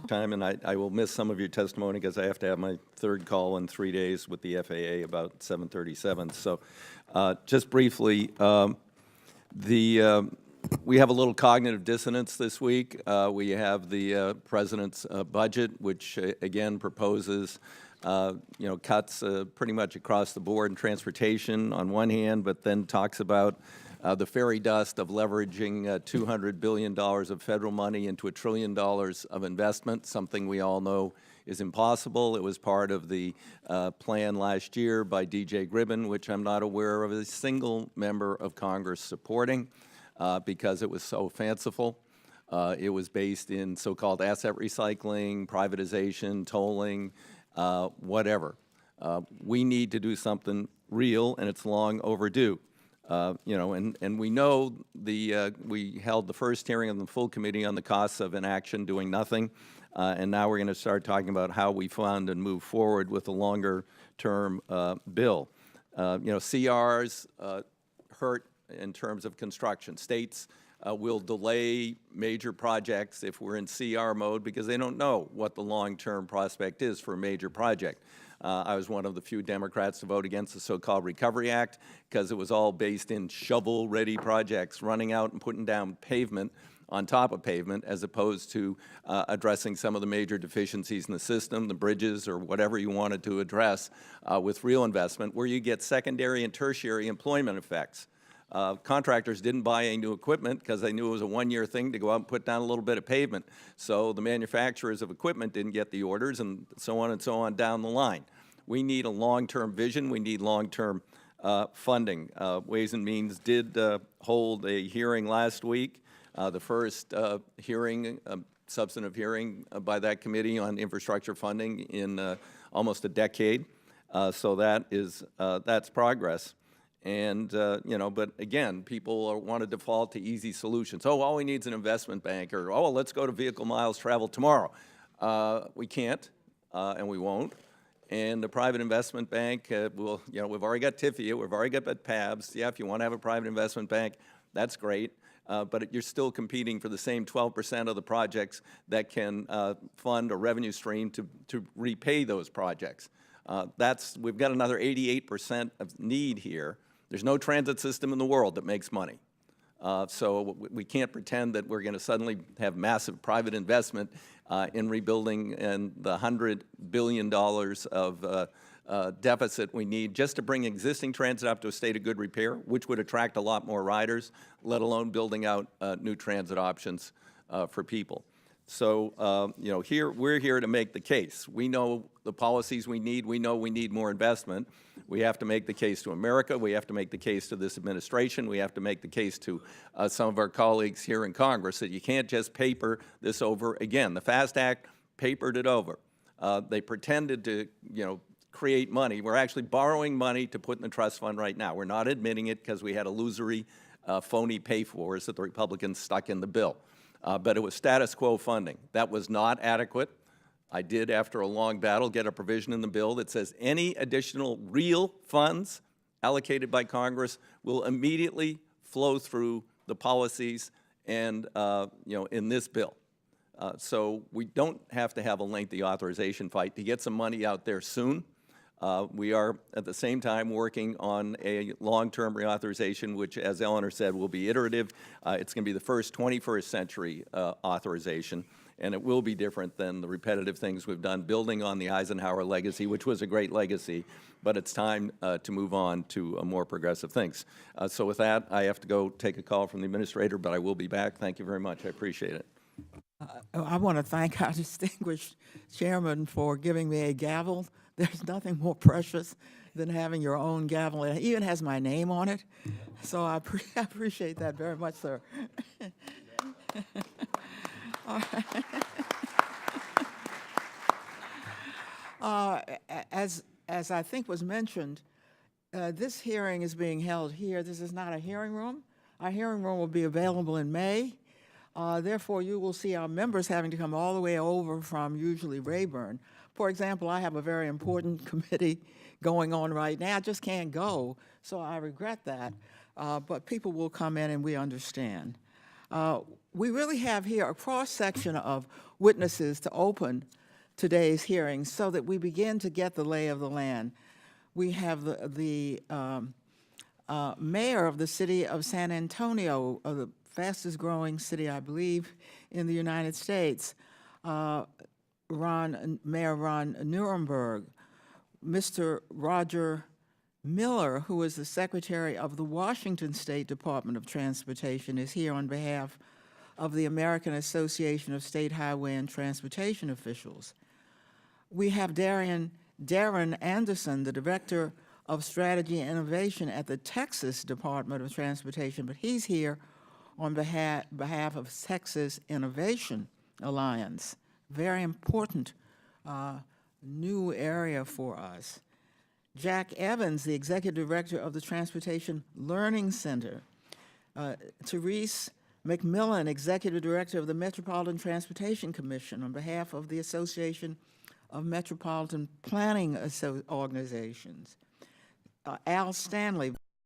time, and I will miss some of your testimony because I have to have my third call in 3 days with the FAA about 7:37. So just briefly, we have a little cognitive dissonance this week. We have the president's budget, which again proposes cuts pretty much across the board in transportation on one hand, but then talks about the fairy dust of leveraging $200 billion of federal money into $1 trillion of investment, something we all know is impossible. It was part of the plan last year by D.J. Gribbin, which I'm not aware of a single member of Congress supporting because it was so fanciful. It was based in so-called asset recycling, privatization, tolling, whatever. We need to do something real, and it's long overdue. And we know we held the first hearing of the full committee on the costs of inaction, doing nothing, and now we're going to start talking about how we fund and move forward with a longer-term bill. CRs hurt in terms of construction. States will delay major projects if we're in CR mode because they don't know what the long-term prospect is for a major project. I was one of the few Democrats to vote against the so-called Recovery Act because it was all based in shovel-ready projects, running out and putting down pavement on top of pavement, as opposed to addressing some of the major deficiencies in the system, the bridges or whatever you wanted to address with real investment, where you get secondary and tertiary employment effects. Contractors didn't buy any new equipment because they knew it was a one-year thing to go out and put down a little bit of pavement. So the manufacturers of equipment didn't get the orders, and so on down the line. We need a long-term vision. We need long-term funding. Ways and Means did hold a hearing last week, the first hearing, substantive hearing by that committee on infrastructure funding in almost a decade. So that's progress. And, but again, people want to default to easy solutions. Oh, all we need is an investment bank, or, oh, let's go to vehicle miles traveled tomorrow. We can't, and we won't. And the private investment bank will, we've already got TIFIA, we've already got PABs. Yeah, if you want to have a private investment bank, that's great. But you're still competing for the same 12% of the projects that can fund a revenue stream to repay those projects. We've got another 88% of need here. There's no transit system in the world that makes money. So we can't pretend that we're going to suddenly have massive private investment in rebuilding and the $100 billion of deficit we need just to bring existing transit up to a state of good repair, which would attract a lot more riders, let alone building out new transit options for people. So, we're here to make the case. We know the policies we need. We know we need more investment. We have to make the case to America. We have to make the case to this administration. We have to make the case to some of our colleagues here in Congress that you can't just paper this over again. The FAST Act papered it over. They pretended to, create money. We're actually borrowing money to put in the trust fund right now. We're not admitting it because we had illusory, phony pay-fors that the Republicans stuck in the bill. But it was status quo funding. That was not adequate. I did, after a long battle, get a provision in the bill that says any additional real funds allocated by Congress will immediately flow through the policies and, in this bill. So we don't have to have a lengthy authorization fight to get some money out there soon. We are, at the same time, working on a long-term reauthorization, which, as Eleanor said, will be iterative. It's going to be the first 21st century authorization, and it will be different than the repetitive things we've done, building on the Eisenhower legacy, which was a great legacy, but it's time to move on to more progressive things. So with that, I have to go take a call from the administrator, but I will be back. Thank you very much. I appreciate it. I want to thank our distinguished chairman for giving me a gavel. There's nothing more precious than having your own gavel. It even has my name on it. So I appreciate that very much, sir. As I think was mentioned, this hearing is being held here. This is not a hearing room. Our hearing room will be available in May. Therefore, you will see our members having to come all the way over from usually Rayburn. For example, I have a very important committee going on right now. I just can't go, so I regret that. But people will come in and we understand. we really have here a cross-section of witnesses to open today's hearing so that we begin to get the lay of the land. We have the mayor of the city of San Antonio, the fastest growing city, I believe, in the United States, Mayor Ron Nuremberg, Mr. Roger Miller, who is the secretary of the Washington State Department of Transportation, is here on behalf of the American Association of State Highway and Transportation Officials. We have Darren Anderson, the Director of Strategy and Innovation at the Texas Department of Transportation, but he's here on behalf of Texas Innovation Alliance. Very important new area for us. Jack Evans, the Executive Director of the Transportation Learning Center. Therese McMillan, Executive Director of the Metropolitan Transportation Commission on behalf of the Association of Metropolitan Planning Organizations. Al Stanley,